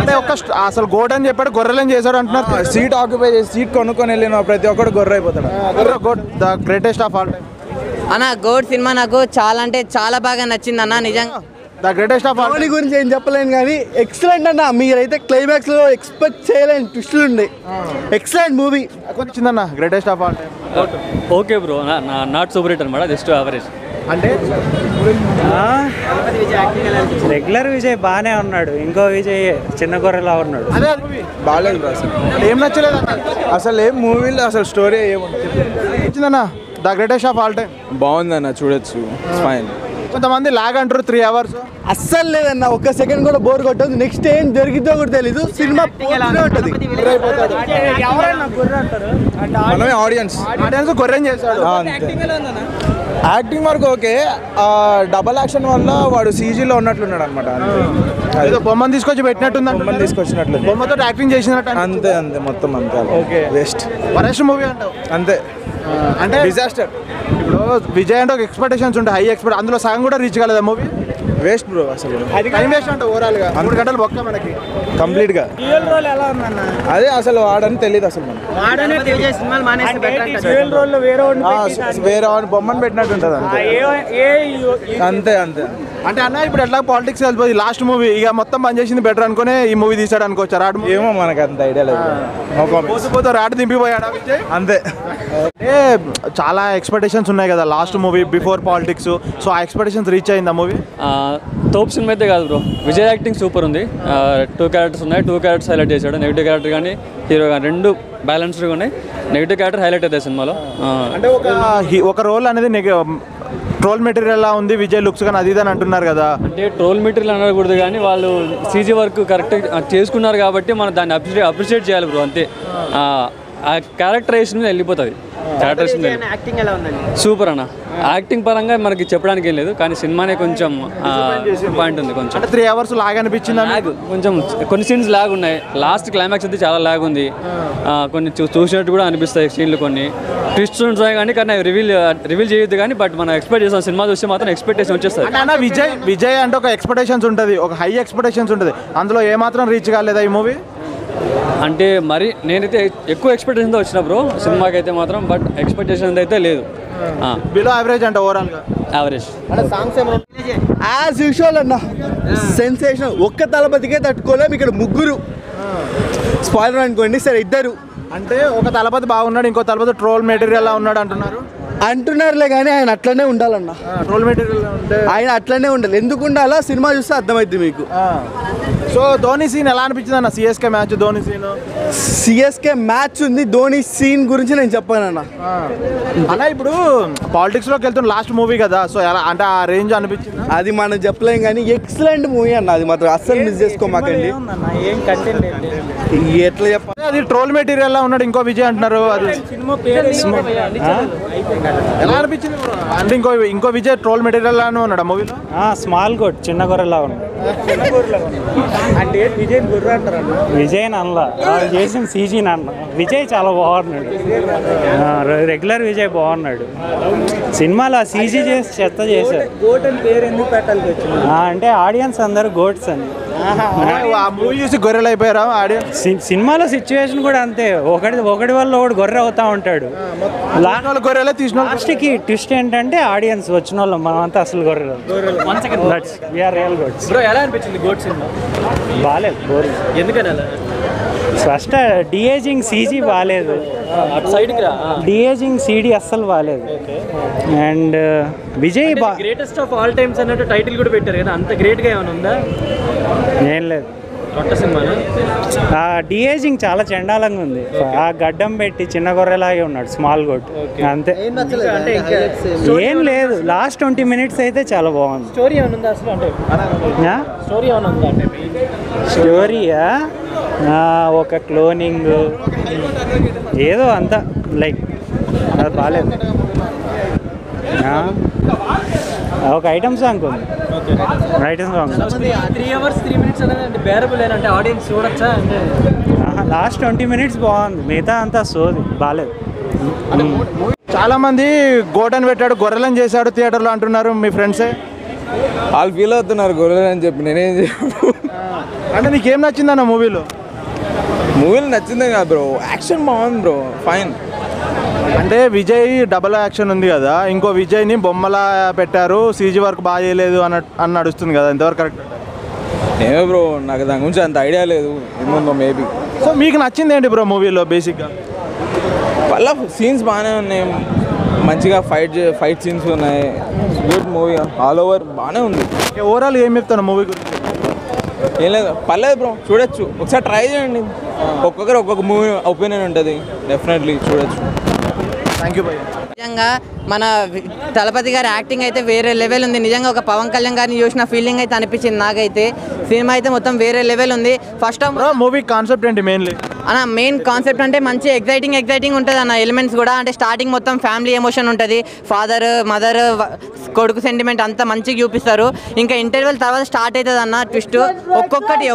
అంటే అసలు గోడ్ అని చెప్పాడు, గొర్రెలని చేశాడు అంటున్నారు. సీట్ ఆక్యుపై చేసి సీట్ కొనుక్కొని వెళ్ళిన ప్రతి ఒక్కడు గొర్రె అయిపోతాడు. GOAT the greatest of all time అన్న. గోడ్ సినిమా నాకు చాలా అంటే చాలా బాగా నచ్చింది అన్న, నిజంగా. The greatest of all Dhoni గురించి ఏం చెప్పలేను కానీ ఎక్సలెంట్ అన్న. మీరైతే క్లైమాక్స్ లో ఎక్స్పెక్ట్ చేయలేని ట్విస్టులు ఉన్నాయి. ఎక్సలెంట్ మూవీ వచ్చిందన్న greatest of all time. Okay bro, not super hit అనమాట, జస్ట్ యావరేజ్. అంటే రెగ్యులర్ విజయ్ బాగానే ఉన్నాడు, ఇంకో విజయ్ చిన్న గొర్రెలా ఉన్నాడు. అదే బాగాలేదు అసలు, ఏం నచ్చలేదు అసలు ఏం మూవీలో అసలు స్టోరీ ఏముంది. వచ్చిందన్న the greatest of all time. బాగుందన్న, చూడొచ్చు, ఫైన్. కొంతమంది లాగ్ అంటారు 3 hours. అస్సలు లేదన్న, ఒక్క సెకండ్ కూడా బోర్ కొట్టదు. నెక్స్ట్ ఏం జరిగిద్దో కూడా తెలీదు. సినిమా ఉంటుంది. మనమే ఆడియన్స్ గొర్రెం చేశాడు. యాక్టింగ్ వరకు ఓకే, డబల్ యాక్షన్ వల్ల వాడు సీజీలో ఉన్నట్లున్నాడు అనమాట. ఏదో బొమ్మను తీసుకొచ్చి పెట్టినట్టుంది. బొమ్మను తీసుకొచ్చినట్లు, బొమ్మతో యాక్టింగ్ చేసినట్టు. అంతే అంతే, మొత్తం అంతే. ఓకే, వేస్ట్ వరస్ట్ మూవీ అంటావు. అంతే, అంటే డిజాస్టర్. ఇప్పుడు విజయ్ అంటే ఒక ఎక్స్పెక్టేషన్స్ ఉంటాయి, హై ఎక్స్పెక్ట్. అందులో సగం కూడా రీచ్ కాలేదా మూవీ? వేస్ట్ బ్రో అసలు. టైం వేస్ట్ అంటే ఓవరాల్ గా 3 గంటలు బొక్క మనకి కంప్లీట్ గా. అదే అసలు వాడని తెలియదు అసలు మనకి. వేరే బొమ్మను పెట్టినట్టు ఉంటుంది అంతే అంతే. అంటే అన్న ఇప్పుడు ఎట్లా పాలిటిక్స్ వెళ్ళిపోయి లాస్ట్ మూవీ ఇక మొత్తం పని చేసింది బెటర్ అనుకునే ఈ మూవీ తీసాడు అనుకోవచ్చు. రాడు ఏమో మనకు అంత ఐడియా లేదు. పోతూ రాడు దింపిపోయాడు అంతే. అంటే చాలా ఎక్స్పెక్టేషన్స్ ఉన్నాయి కదా last movie before politics. So ఆ ఎక్స్పెక్టేషన్స్ రీచ్ అయింది ఆ మూవీ? తోపు సినిమా అయితే కాదు బ్రో, విజయ్ యాక్టింగ్ సూపర్ ఉంది. 2 క్యారెక్టర్స్ ఉన్నాయి, 2 క్యారెక్టర్స్ హైలైట్ చేశాడు. నెగిటివ్ క్యారెక్టర్ కానీ హీరో కానీ 2 బ్యాలెన్స్డ్గా ఉన్నాయి. నెగిటివ్ క్యారెక్టర్ హైలైట్ అవుతాయి సినిమాలో. అంటే ఒక రోల్ అనేది ట్రోల్ మెటీరియల్ లా ఉంది విజయ్ లుక్స్ కానీ అది ఇది అని అంటున్నారు కదా. అంటే ట్రోల్ మెటీరియల్ అనకూడదు కానీ వాళ్ళు సీజీ వర్క్ కరెక్ట్ చేసుకున్నారు కాబట్టి మనం దాన్ని అప్రిషియేట్ చేయాలి బ్రో, అంతే. ఆ క్యారెక్టరైజేషన్ మీద వెళ్ళిపోతుంది. యాక్టింగ్ ఎలా ఉందండి? సూపర్ అన్న. యాక్టింగ్ పరంగా మనకి చెప్పడానికి ఏం లేదు, కానీ సినిమానే కొంచెం పాయింట్ ఉంది. కొంచెం అంటే 3 hours లాగ్ అనిపించింది. లాగ్ కొంచెం, కొన్ని సీన్స్ లాగ్ ఉన్నాయి. లాస్ట్ క్లైమాక్స్ అయితే చాలా లాగ్ ఉంది. కొన్ని చూసినట్టు కూడా అనిపిస్తాయి సీన్లు, కొన్ని ట్విస్ట్ ఉంటాయి కానీ రివీల్ చేయొద్దు కానీ. బట్ మనం ఎక్స్పెక్ట్ చేస్తాం, సినిమా చూస్తే మాత్రం ఎక్స్పెక్టేషన్ వచ్చేస్తుంది. అన్న విజయ్ అంటే ఒక ఎక్స్పెక్టేషన్స్ ఉంటుంది, ఒక హై ఎక్స్పెక్టేషన్స్ ఉంటుంది. అందులో ఏమాత్రం రీచ్ కాలేదా ఈ మూవీ? అంటే మరి నేనైతే ఎక్కువ ఎక్స్పెక్టేషన్తో వచ్చిన బ్రో సినిమాకి అయితే మాత్రం, బట్ ఎక్స్పెక్టేషన్ అయితే లేదు. బిలో యావరేజ్ అంటే ఓవరాల్ గా యావరేజ్. యాజ్ యూజువల్ అన్న, సెన్సేషన్. ఒక్క తలపతికే తట్టుకోలేము, ఇక్కడ 3 స్పాయిలర్ అనుకోండి. సరే, 2 అంటే ఒక తలపతి బాగున్నాడు, ఇంకో తలపతి ట్రోల్ మెటీరియల్ లా ఉన్నాడు అంటున్నారులే కానీ ఆయన అట్లనే ఉండాలన్న. ట్రోల్ మెటీరియల్ ఆయన అట్లనే ఉండాలి. ఎందుకు ఉండాలా సినిమా చూస్తే అర్థమైంది మీకు. సో ధోని సీన్ ఎలా అనిపించింది అన్న? CSK match, Dhoni scene. CSK match ఉంది, ధోని సీన్ గురించి నేను చెప్పాను అన్న. ఇప్పుడు పాలిటిక్స్ లోకి వెళ్తున్న లాస్ట్ మూవీ కదా, సో ఎలా అంటే ఆ రేంజ్ అనిపించింది? అది మనం చెప్పలేం కానీ ఎక్సలెంట్ మూవీ అన్న. అది మాత్రం అస్సలు మిస్ చేసుకోమాకండి. ఎట్లా చెప్పాలి, అది ట్రోల్ మెటీరియల్ లా ఉన్నాడు ఇంకో విజయ్ అంటున్నారు. అది ఎలా అనిపించింది అంటే? ఇంకో విజయ్ ట్రోల్ మెటీరియల్ లానే ఉన్నాడు ఆ మూవీలో. స్మాల్ గోడ్ చిన్న గొర్రెలా ఉన్నాడు. అంటే విజయ్ గొర్రె అంటారు. విజయ్ అన్నలా వాళ్ళు చేసిన సీజీ అన్న. విజయ్ చాలా బాగున్నాడు, రెగ్యులర్ విజయ్ బాగున్నాడు. సినిమాలో సీజీ చేసి చెత్త చేశారు. గోట్ అని పేరు ఎందుకు పెట్టాల్సి వచ్చింది అంటే ఆడియన్స్ అందరూ గోట్స్ అని. ఆ మూవీ చూసి గొర్రెలు అయిపోయారా ఆడియన్స్? సినిమాలో సిచ్యువేషన్ కూడా అంతే, ఒకటి వల్ల ఒకటి గొర్రె అవుతా ఉంటాడు. గొర్రెలే తీసిన లాస్ట్కి ట్విస్ట్ ఏంటంటే ఆడియన్స్ వచ్చిన వాళ్ళు మనమంతా అసలు గొర్రెలు. Real goats. ఎలా అనిపించింది గోట్ సినిమా? బాగాలేదు, బోరింగ్. ఎందుకని అలా? ఫస్ట్ డిఏజింగ్ సీజీ బాగాలేదు, డిఏజింగ్ సీడీ అస్సలు బాగాలేదు. And Vijay greatest of all times అన్నట్టు టైటిల్ కూడా పెట్టారు కదా, అంత గ్రేట్గా ఏమైనా ఉందా? ఏం లేదు. సినిమా డిఏజింగ్ చాలా చండాలంగా ఉంది. ఆ గడ్డం పెట్టి చిన్న గొర్రెలాగే ఉన్నాడు, స్మాల్ గోట్, అంతే. ఏం లేదు, లాస్ట్ 20 minutes అయితే చాలా బాగుంది. స్టోరీ ఏమైనా ఉందా అసలు? అంటే స్టోరీ ఏమైనా ఉందా? అంటే స్టోరీయా, ఒక క్లోనింగ్ ఏదో అంతా లైక్ అది బాగాలేదు. ఒక ఐటమ్ సాంగ్ ఉంది, ఐటమ్ సాంగ్ 3 hours 3 minutes అనేది బేరబుల్ అంటే ఆడియన్స్ చూడొచ్చా? అంటే లాస్ట్ 20 minutes బాగుంది, మిగతా అంతా సోది బాగాలేదు. చాలా మంది గోటన్ పెట్టాడు, గొర్రెలను చేశాడు థియేటర్లో అంటున్నారు మీ ఫ్రెండ్సే. వాళ్ళు ఫీల్ అవుతున్నారు గొర్రెలు అని చెప్పి, నేనేం చెప్పు. అంటే నీకేం నచ్చిందన్న మూవీలో? మూవీలో నచ్చిందే కదా బ్రో, యాక్షన్ బాగుంది బ్రో, ఫైన్. అంటే విజయ్ డబల్ యాక్షన్ ఉంది కదా, ఇంకో విజయ్ని బొమ్మలా పెట్టారు, సీజీ వర్క్ బాగా చేయలేదు అని నడుస్తుంది కదా, ఎంతవరకు కరెక్ట్? ఏమో బ్రో, నాకు దాని గురించి అంత ఐడియా లేదు, ఏముందో మేబీ. సో మీకు నచ్చింది ఏంటి బ్రో మూవీలో బేసిక్గా? వాళ్ళ సీన్స్ బాగానే ఉన్నాయి, మంచిగా ఫైట్ సీన్స్ ఉన్నాయి, గుడ్ మూవీ, ఆల్ ఓవర్ బాగానే ఉంది. ఓవరాల్ ఏం చెప్తాను మూవీ గురించి? ఏం లేదు, పర్లేదు బ్రో, చూడొచ్చు, ఒకసారి ట్రై చేయండి. ఒక్కొక్కరు ఒక్కొక్క మూవీ ఒపీనియన్ ఉంటుంది, డెఫినెట్లీ చూడొచ్చు. థ్యాంక్ యూ భయ్య. నిజంగా మన తలపతి గారి యాక్టింగ్ అయితే వేరే లెవెల్ ఉంది. నిజంగా ఒక పవన్ కళ్యాణ్ గారిని చూసిన ఫీలింగ్ అయితే అనిపించింది నాకైతే. సినిమా అయితే మొత్తం వేరే లెవెల్ ఉంది. ఫస్ట్ ఆఫ్ మూవీ కాన్సెప్ట్ ఏంటి మెయిన్లీ? అన్న మెయిన్ కాన్సెప్ట్ అంటే మంచి ఎగ్జైటింగ్ ఉంటుంది అన్న ఎలిమెంట్స్ కూడా. అంటే స్టార్టింగ్ మొత్తం ఫ్యామిలీ ఎమోషన్ ఉంటుంది, ఫాదర్ మదర్ కొడుకు సెంటిమెంట్ అంతా మంచిగా చూపిస్తారు. ఇంకా ఇంటర్వెల్ తర్వాత స్టార్ట్ అవుతుంది అన్న ట్విస్ట్,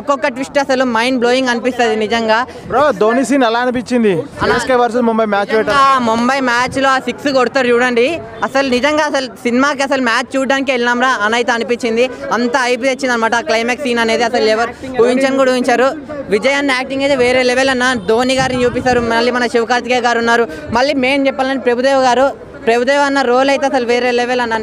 ఒక్కొక్క ట్విస్ట్ అసలు మైండ్ బ్లోయింగ్ అనిపిస్తుంది నిజంగా. బ్రో ధోని సీన్ ఎలా అనిపించింది? CSK versus Mumbai match Mumbai మ్యాచ్లో ఆ 6 కొడతారు చూడండి, అసలు నిజంగా అసలు సినిమాకి అసలు మ్యాచ్ చూడడానికి వెళ్ళినాంరా అని అయితే అనిపించింది. అంత అయిపి తెచ్చింది అనమాట క్లైమాక్స్ సీన్ అనేది, అసలు ఎవరు ఊహించారు. విజయ్ అన్న యాక్టింగ్ అయితే వేరే లెవెల్ అన్న. ధోని గారిని చూపిస్తారు, మళ్ళీ మన శివకార్తికేయ గారు ఉన్నారు, మళ్ళీ మెయిన్ చెప్పాలని ప్రభుదేవ్ అన్న రోల్ అయితే అసలు వేరే లెవెల్ అన్న.